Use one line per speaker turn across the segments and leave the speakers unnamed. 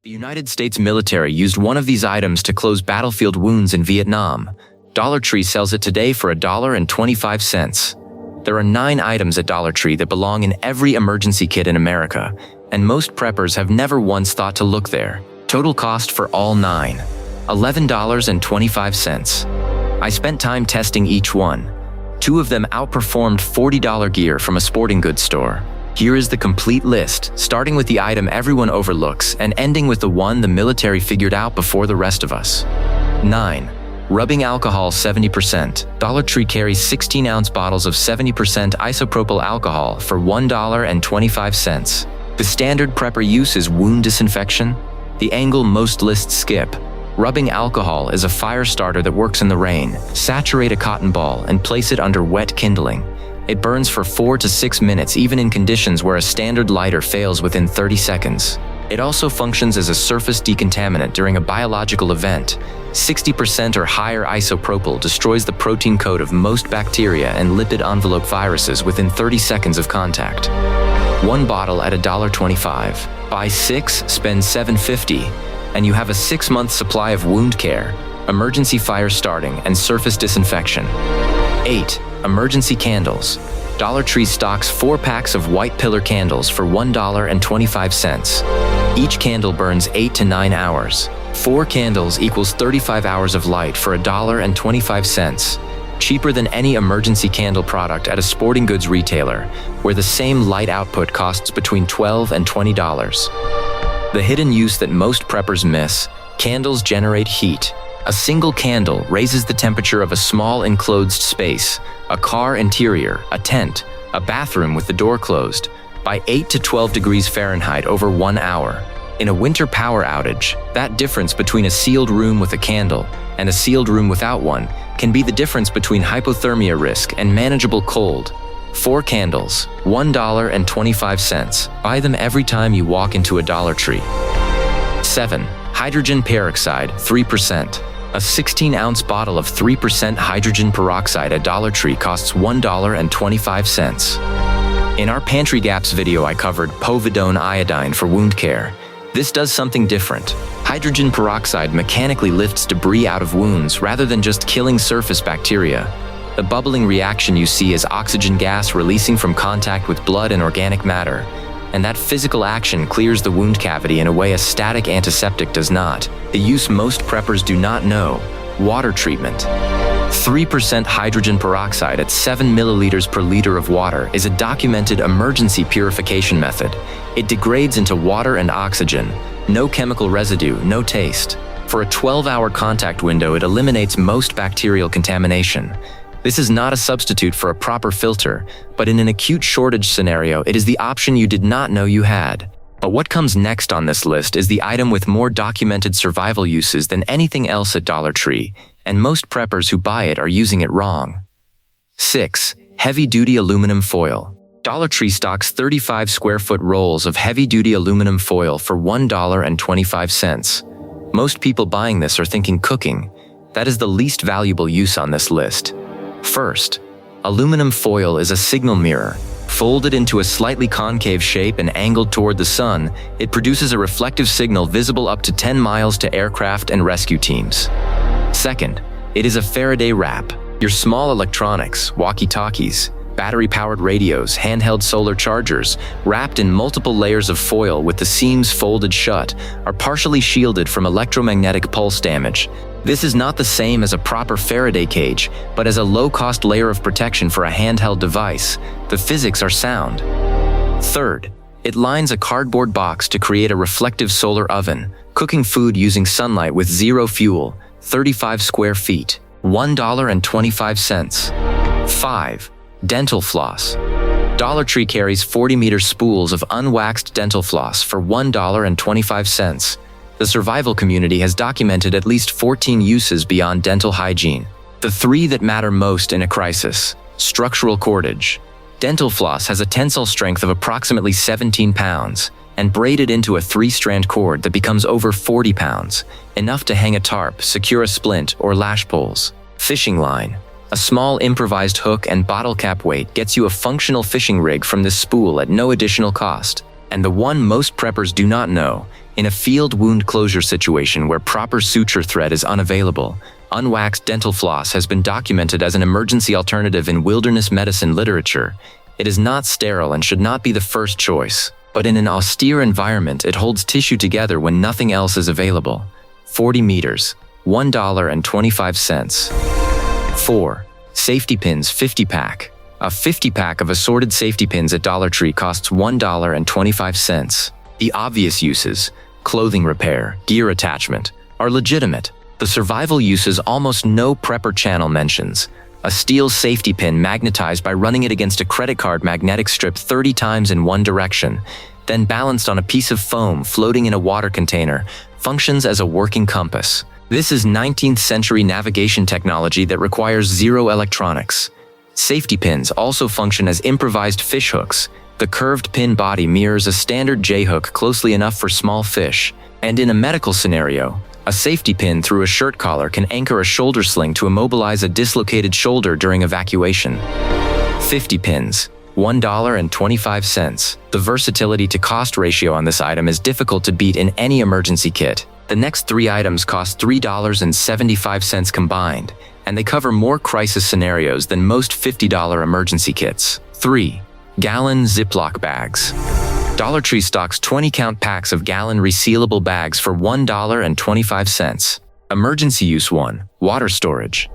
The United States military used one of these items to close battlefield wounds in Vietnam. Dollar Tree sells it today for $1.25. There are 9 items at Dollar Tree that belong in every emergency kit in America, and most preppers have never once thought to look there. Total cost for all 9, $11.25. I spent time testing each one. 2 of them outperformed $40 gear from a sporting goods store. Here is the complete list, starting with the item everyone overlooks and ending with the one the military figured out before the rest of us. 9. Rubbing alcohol 70%. Dollar Tree carries 16-ounce bottles of 70% isopropyl alcohol for $1.25. The standard prepper use is wound disinfection. The angle most lists skip. Rubbing alcohol is a fire starter that works in the rain. Saturate a cotton ball and place it under wet kindling. It burns for 4 to 6 minutes even in conditions where a standard lighter fails within 30 seconds. It also functions as a surface decontaminant during a biological event. 60% or higher isopropyl destroys the protein coat of most bacteria and lipid envelope viruses within 30 seconds of contact. 1 bottle at $1.25. Buy 6, spend $7.50, and you have a 6-month supply of wound care, emergency fire starting, and surface disinfection. 8. Emergency candles. Dollar Tree stocks 4 packs of white pillar candles for $1.25. Each candle burns 8 to 9 hours. 4 candles equals 35 hours of light for $1.25. Cheaper than any emergency candle product at a sporting goods retailer, where the same light output costs between $12 and $20. The hidden use that most preppers miss: candles generate heat. A single candle raises the temperature of a small enclosed space, a car interior, a tent, a bathroom with the door closed, by 8 to 12 degrees Fahrenheit over 1 hour. In a winter power outage, that difference between a sealed room with a candle and a sealed room without one can be the difference between hypothermia risk and manageable cold. 4 candles, $1.25. Buy them every time you walk into a Dollar Tree. 7. Hydrogen peroxide, 3%. A 16-ounce bottle of 3% hydrogen peroxide at Dollar Tree costs $1.25. In our Pantry Gaps video, I covered povidone iodine for wound care. This does something different. Hydrogen peroxide mechanically lifts debris out of wounds rather than just killing surface bacteria. The bubbling reaction you see is oxygen gas releasing from contact with blood and organic matter, and that physical action clears the wound cavity in a way a static antiseptic does not. The use most preppers do not know: water treatment. 3% hydrogen peroxide at 7 milliliters per liter of water is a documented emergency purification method. It degrades into water and oxygen. No chemical residue, no taste. For a 12-hour contact window, it eliminates most bacterial contamination. This is not a substitute for a proper filter, but in an acute shortage scenario, it is the option you did not know you had. But what comes next on this list is the item with more documented survival uses than anything else at Dollar Tree, and most preppers who buy it are using it wrong. 6. Heavy-duty aluminum foil. Dollar Tree stocks 35 square-foot rolls of heavy-duty aluminum foil for $1.25. Most people buying this are thinking cooking. That is the least valuable use on this list. First, aluminum foil is a signal mirror. Folded into a slightly concave shape and angled toward the sun, it produces a reflective signal visible up to 10 miles to aircraft and rescue teams. Second, it is a Faraday wrap. Your small electronics, walkie-talkies, battery-powered radios, handheld solar chargers, wrapped in multiple layers of foil with the seams folded shut, are partially shielded from electromagnetic pulse damage. This is not the same as a proper Faraday cage, but as a low-cost layer of protection for a handheld device. The physics are sound. Third, it lines a cardboard box to create a reflective solar oven, cooking food using sunlight with zero fuel, 35 square feet, $1.25. 5. Dental floss. Dollar Tree carries 40-meter spools of unwaxed dental floss for $1.25. The survival community has documented at least 14 uses beyond dental hygiene. The 3 that matter most in a crisis: structural cordage. Dental floss has a tensile strength of approximately 17 pounds, and braided into a 3-strand cord that becomes over 40 pounds, enough to hang a tarp, secure a splint, or lash poles. Fishing line. A small improvised hook and bottle cap weight gets you a functional fishing rig from this spool at no additional cost. And the one most preppers do not know: In a field wound closure situation where proper suture thread is unavailable, unwaxed dental floss has been documented as an emergency alternative in wilderness medicine literature. It is not sterile and should not be the first choice, but in an austere environment, it holds tissue together when nothing else is available. 40 meters, $1.25. 4. Safety pins 50-pack. A 50-pack of assorted safety pins at Dollar Tree costs $1.25. The obvious uses, clothing repair, gear attachment, are legitimate. The survival uses almost no prepper channel mentions. A steel safety pin magnetized by running it against a credit card magnetic strip 30 times in one direction, then balanced on a piece of foam floating in a water container, functions as a working compass. This is 19th century navigation technology that requires zero electronics. Safety pins also function as improvised fish hooks. The curved pin body mirrors a standard J-hook closely enough for small fish. And in a medical scenario, a safety pin through a shirt collar can anchor a shoulder sling to immobilize a dislocated shoulder during evacuation. 50 pins, $1.25. The versatility to cost ratio on this item is difficult to beat in any emergency kit. The next 3 items cost $3.75 combined, and they cover more crisis scenarios than most $50 emergency kits. 3. Gallon Ziploc bags. Dollar Tree stocks 20-count packs of gallon resealable bags for $1.25. Emergency use 1. Water storage.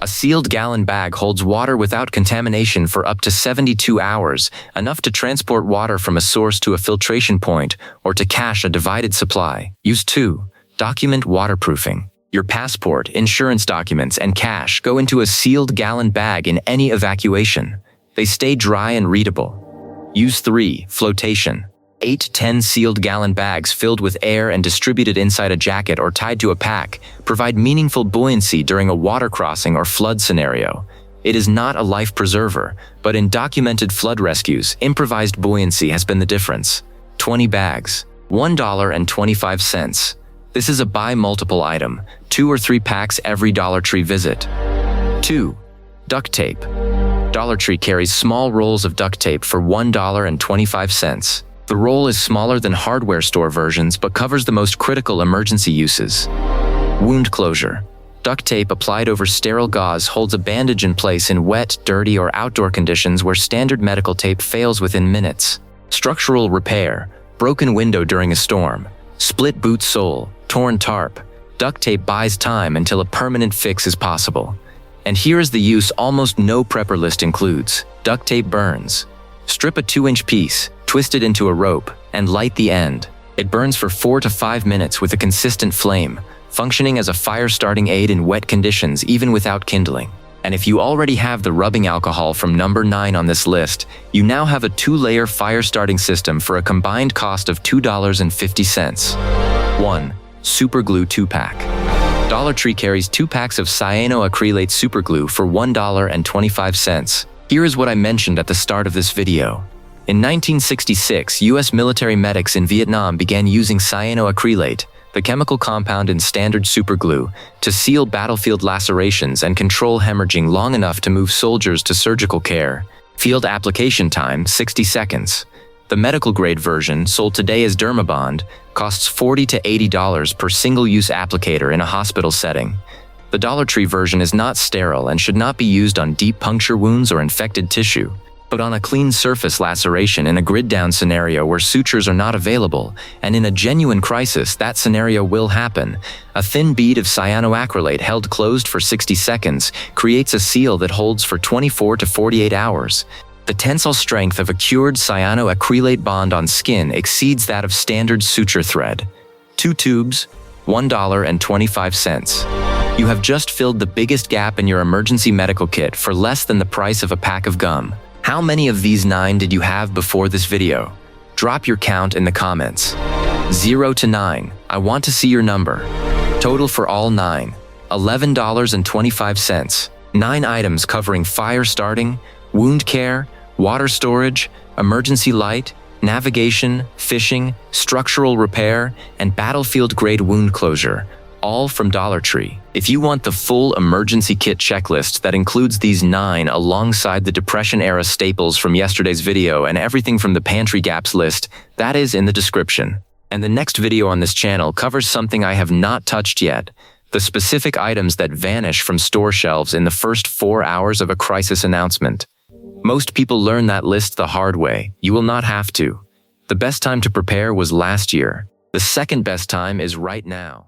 A sealed gallon bag holds water without contamination for up to 72 hours, enough to transport water from a source to a filtration point or to cache a divided supply. Use 2. Document waterproofing. Your passport, insurance documents, and cash go into a sealed gallon bag in any evacuation. They stay dry and readable. Use 3. Flotation. 8-10 sealed gallon bags filled with air and distributed inside a jacket or tied to a pack provide meaningful buoyancy during a water crossing or flood scenario. It is not a life preserver, but in documented flood rescues, improvised buoyancy has been the difference. 20 bags, $1.25. This is a buy multiple item, 2 or 3 packs every Dollar Tree visit. 2. Duct tape. Dollar Tree carries small rolls of duct tape for $1.25. The roll is smaller than hardware store versions but covers the most critical emergency uses. Wound closure. Duct tape applied over sterile gauze holds a bandage in place in wet, dirty, or outdoor conditions where standard medical tape fails within minutes. Structural repair. Broken window during a storm. Split boot sole. Torn tarp. Duct tape buys time until a permanent fix is possible. And here is the use almost no prepper list includes. Duct tape burns. Strip a 2-inch piece, twist it into a rope, and light the end. It burns for 4 to 5 minutes with a consistent flame, functioning as a fire-starting aid in wet conditions even without kindling. And if you already have the rubbing alcohol from number 9 on this list, you now have a 2-layer fire-starting system for a combined cost of $2.50. 1. Super Glue 2-pack. Dollar Tree carries 2 packs of cyanoacrylate superglue for $1.25. Here is what I mentioned at the start of this video. In 1966, U.S. military medics in Vietnam began using cyanoacrylate, the chemical compound in standard superglue, to seal battlefield lacerations and control hemorrhaging long enough to move soldiers to surgical care. Field application time, 60 seconds. The medical-grade version, sold today as Dermabond, costs $40 to $80 per single-use applicator in a hospital setting. The Dollar Tree version is not sterile and should not be used on deep puncture wounds or infected tissue, but on a clean surface laceration in a grid-down scenario where sutures are not available, and in a genuine crisis, that scenario will happen. A thin bead of cyanoacrylate held closed for 60 seconds creates a seal that holds for 24 to 48 hours. The tensile strength of a cured cyanoacrylate bond on skin exceeds that of standard suture thread. 2 tubes, $1.25. You have just filled the biggest gap in your emergency medical kit for less than the price of a pack of gum. How many of these 9 did you have before this video? Drop your count in the comments. 0 to 9. I want to see your number. Total for all 9. $11.25. 9 items covering fire starting, wound care, water storage, emergency light, navigation, fishing, structural repair, and battlefield-grade wound closure, all from Dollar Tree. If you want the full emergency kit checklist that includes these 9 alongside the Depression-era staples from yesterday's video and everything from the Pantry Gaps list, that is in the description. And the next video on this channel covers something I have not touched yet, the specific items that vanish from store shelves in the first 4 hours of a crisis announcement. Most people learn that list the hard way. You will not have to. The best time to prepare was last year. The second best time is right now.